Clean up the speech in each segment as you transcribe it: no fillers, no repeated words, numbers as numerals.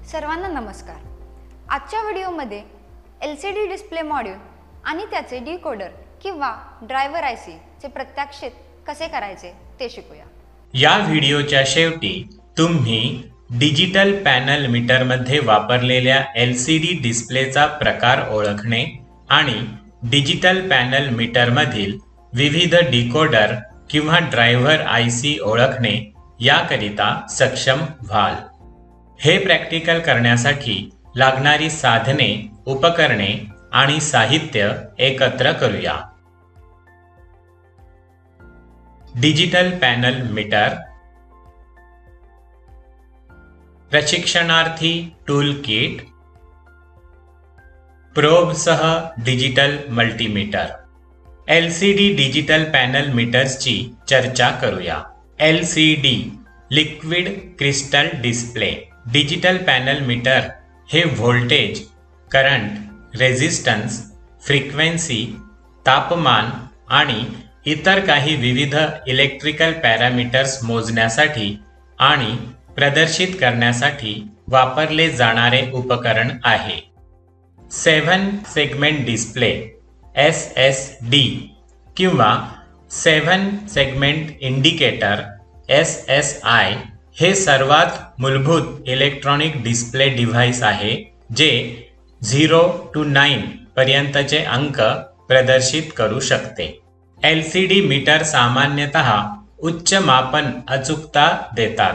सर्वांना नमस्कार। आजच्या व्हिडिओमध्ये LCD डिस्प्ले मॉड्यूल आणि त्याचे डिकोडर किंवा ड्रायव्हर IC चे प्रात्यक्षिक कसे करायचे ते शिकूया। या व्हिडिओच्या शेवटी तुम्ही डिजिटल पॅनल मीटरमध्ये वापरलेल्या LCD डिस्प्लेचा प्रकार ओळखणे आणि डिजिटल पॅनल मीटरमधील विविध डिकोडर किंवा ड्रायव्हर IC ओळखणे याकरिता सक्षम व्हाल। हे प्रॅक्टिकल करण्यासाठी लागणारी साधने, उपकरणे आणि साहित्य एकत्र करूया। डिजिटल पॅनल मीटर, प्रशिक्षणार्थी टूल किट, प्रोब सह digital multimeter. LCD digital panel मीटर्सची चर्चा करूया। LCD liquid crystal display digital panel meter हे व्होल्टेज, करंट, रेझिस्टन्स, फ्रिक्वेन्सी, तापमान आणि इतर काही विविध इलेक्ट्रिकल पॅरामीटर्स मोजण्यासाठी आणि प्रदर्शित करण्यासाठी वापरले जाणारे उपकरण आहे। 7 सेगमेंट डिस्प्ले SSD किंवा 7 सेगमेंट इंडिकेटर SSI हे सर्वात मूलभूत इलेक्ट्रॉनिक डिस्प्ले डिव्हाइस आहे जे 0 to 9 पर्यंतचे अंक प्रदर्शित करू शकते। LCD मीटर सामान्यतः उच्च मापन अचूकता देतात।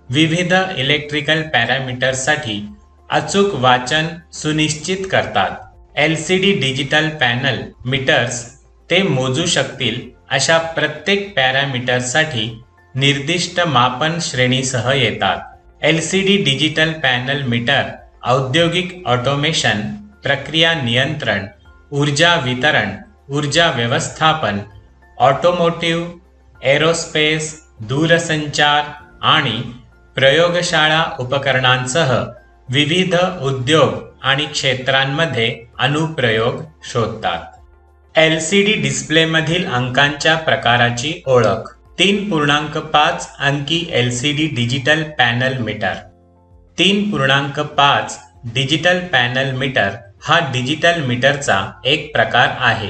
विविध इलेक्ट्रिकल पॅरामीटर्ससाठी अचूक वाचन सुनिश्चित करतात। LCD डिजिटल पॅनल मीटर्स ते मोजू शकतील अशा प्रत्येक पॅरामीटरसाठी निर्दिष्ट मापन श्रेणीसह येतात। LCD डिजिटल पॅनल मीटर औद्योगिक ऑटोमेशन, प्रक्रिया नियंत्रण, ऊर्जा वितरण, ऊर्जा व्यवस्थापन, ऑटोमोटिव्ह, एरोस्पेस, दूरसंचार आणि प्रयोगशाळा उपकरणांसह विविध उद्योग आणि क्षेत्रांमध्ये अनुप्रयोग शोधतात। LCD डिस्प्लेमधील अंकांच्या प्रकाराची ओळख। 3.5 अंकी LCD digital panel meter. 3.5 digital panel meter हा डिजिटल मीटरचा एक प्रकार आहे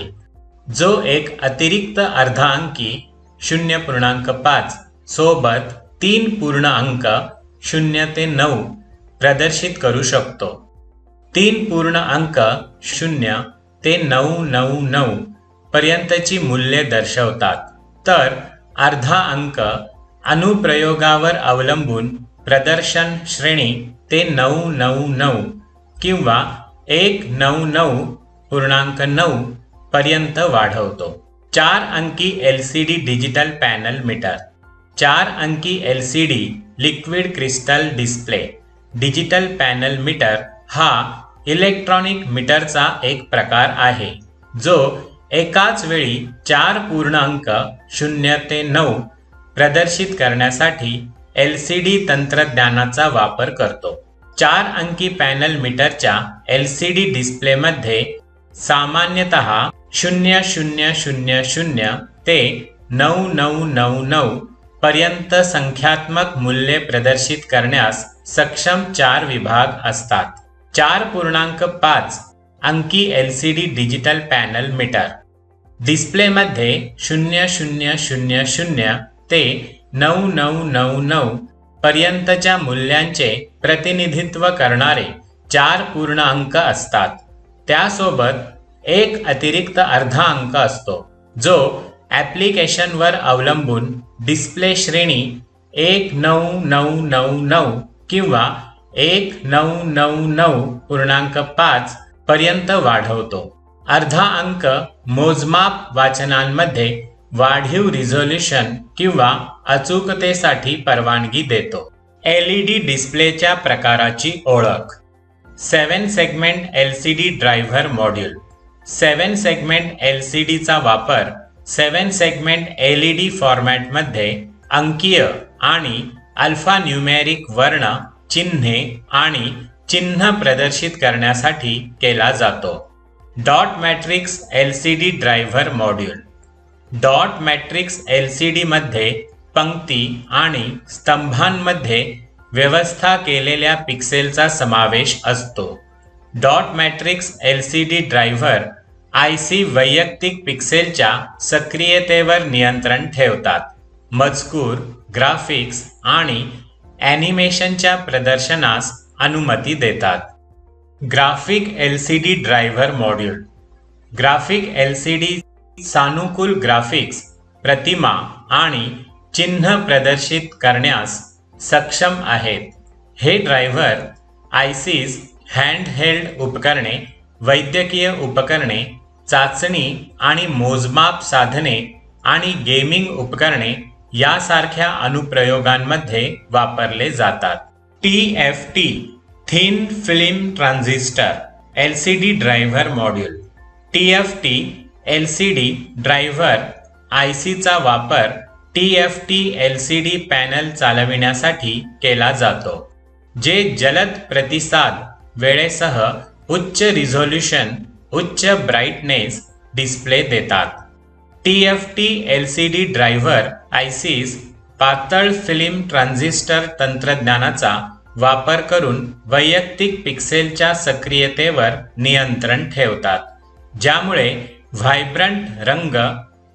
जो एक अतिरिक्त अर्धा अंकी 0.5 सोबत 3 पूर्ण अंक 0 ते 9 प्रदर्शित करू शकतो। 3 पूर्ण अंक 0 ते 999 पर्यंतची मूल्ये दर्शवतात, तर अर्धा अंक अनुप्रयोगावर अवलंबून प्रदर्शन श्रेणी ते 999 किंवा 199.9 पर्यंत वाढवतो। 4 अंकी LCD डिजिटल पॅनल मीटर। 4 अंकी LCD liquid crystal display digital panel meter हा इलेक्ट्रॉनिक मीटरचा एक प्रकार आहे जो एकाच वेळी 4 पूर्ण अंक 0 ते 9 प्रदर्शित करण्यासाठी LCD तंत्रज्ञानाचा वापर करतो। 4 अंकी पॅनल मीटरच्या LCD डिस्प्लेमध्ये सामान्यतः 0000 ते 9999 पर्यंत संख्यात्मक मूल्ये प्रदर्शित करण्यास सक्षम 4 विभाग असतात। 4.5 अंकी LCD डिजिटल पॅनल मीटर डिस्प्लेमध्ये 0000 ते 9999 पर्यंतच्या मूल्यांचे प्रतिनिधित्व करणारे 4 पूर्ण अंक असतात। त्यासोबत एक अतिरिक्त अर्धा अंक असतो जो ॲप्लिकेशनवर अवलंबून डिस्प्ले श्रेणी 19999 किंवा 1999.5 पर्यंत वाढवतो। अर्धा अंक मोजमाप वाचनांमध्ये वाढीव रिझोल्यूशन किंवा अचूकतेसाठी परवानगी देतो। LED डिस्प्लेच्या प्रकाराची ओळख। 7 segment LCD driver module. 7 segment LCDचा वापर 7 सेगमेंट LED फॉर्मॅटमध्ये अंकीय आणि अल्फान्यूमेरिक वर्ण, चिन्हे आणि चिन्ह प्रदर्शित करण्यासाठी केला जातो। Dot matrix LCD driver module. Dot matrix LCD मध्ये पंक्ती आणि स्तंभांमध्ये व्यवस्था केलेल्या पिक्सेलचा समावेश असतो. Dot matrix LCD driver IC वैयक्तिक पिक्सेलच्या सक्रियतेवर नियंत्रण ठेवतात. मजकूर, ग्राफिक्स आणि ॲनिमेशनच्या प्रदर्शनास अनुमती देतात. Graphic LCD driver module. Graphic LCD सानुकूल ग्राफिक्स, प्रतिमा आणि चिन्ह प्रदर्शित करण्यास सक्षम आहेत. हे ड्रायव्हर ICs, हँडहेल्ड उपकरणे, वैद्यकीय उपकरणे, चाचणी आणि मोजमाप साधने आणि गेमिंग उपकरणे यासारख्या अनुप्रयोगांमध्ये वापरले जातात. TFT thin film transistor LCD driver module. TFT LCD driver ICचा वापर TFT LCD पॅनल चालविण्यासाठी केला जातो, जे जलद प्रतिसाद वेळेसह उच्च रिझोल्यूशन, उच्च ब्राईटनेस डिस्प्ले देतात. TFT LCD ड्रायव्हर ICs पातळ फिल्म ट्रान्झिस्टर तंत्रज्ञानाचा वापर करून वैयक्तिक पिक्सेलच्या सक्रियतेवर नियंत्रण ठेवतात, ज्यामुळे व्हायब्रंट रंग,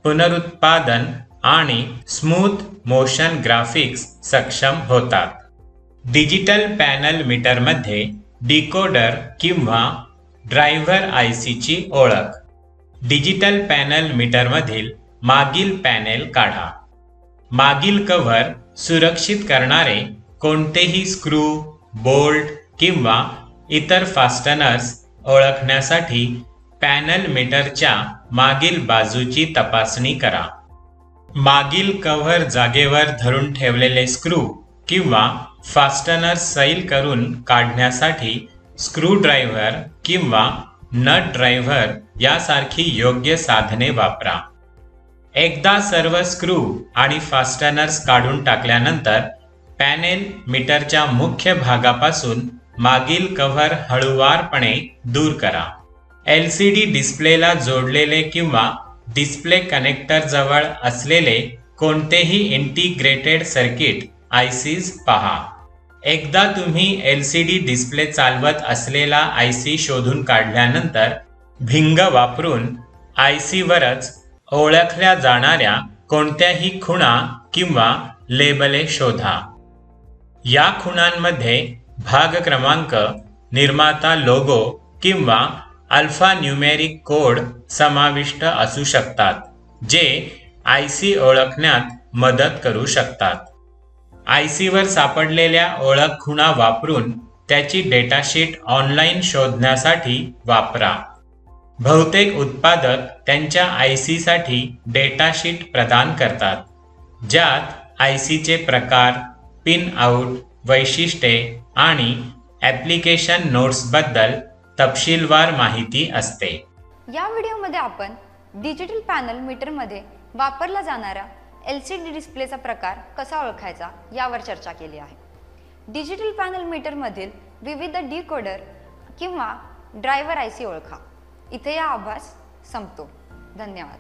पुनरुत्पादन आणि स्मूथ मोशन ग्राफिक्स सक्षम होतात. डिजिटल पॅनल मीटरमध्ये डिकोडर किंवा ड्रायव्हर ICची ओळख. डिजिटल पॅनल मीटरमधील मागील पॅनेल काढा. मागील कव्हर सुरक्षित करणारे कोणतेही स्क्रू, बोल्ट किंवा इतर फास्टनर्स ओळखण्यासाठी पॅनल मीटरच्या मागील बाजूची तपासणी करा. मागील कव्हर जागेवर धरून ठेवलेले स्क्रू किंवा फास्टनर सैल करून काढण्यासाठी स्क्रूड्रायव्हर किंवा नट ड्रायव्हर यासारखी योग्य साधने वापरा. एकदा सर्व स्क्रू आणि फास्टनर्स काढून टाकल्यानंतर पॅनेल मीटरच्या मुख्य भागापासून मागील कव्हर हळूवारपणे दूर करा. LCD डिस्प्लेला जोडलेले किंवा डिस्प्ले कनेक्टर जवळ असलेले कोणतेही इंटिग्रेटेड सर्किट ICs पहा. एकदा तुम्ही LCD डिस्प्ले चालवत असलेला IC शोधून काढल्यानंतर भिंग वापरून IC वरच ओळखल्या जाणाऱ्या कोणत्याही खुणा किंवा लेबले शोधा. या खुणांमध्ये भाग क्रमांक, निर्माता लोगो किंवा अल्फान्यूमेरिक कोड समाविष्ट असू शकतात, जे IC ओळखण्यात मदत करू शकतात. IC वर सापडलेल्या ओळख खुणा वापरून त्याची डेटाशीट ऑनलाईन शोधण्यासाठी वापरा. बहुतेक उत्पादक त्यांच्या IC साठी डेटाशीट प्रदान करतात, ज्यात ICचे प्रकार, पिन आउट, वैशिष्ट्ये आणि ॲप्लिकेशन नोट्सबद्दल तपशीलवार माहिती असते. या व्हिडिओमध्ये आपण डिजिटल पॅनल मीटरमध्ये वापरला जाणारा LCD डिस्प्लेचा प्रकार कसा ओळखायचा यावर चर्चा केली आहे. डिजिटल पॅनल मीटरमधील विविध डिकोडर किंवा ड्रायव्हर IC ओळखा. इथे हा अभ्यास संपतो. धन्यवाद.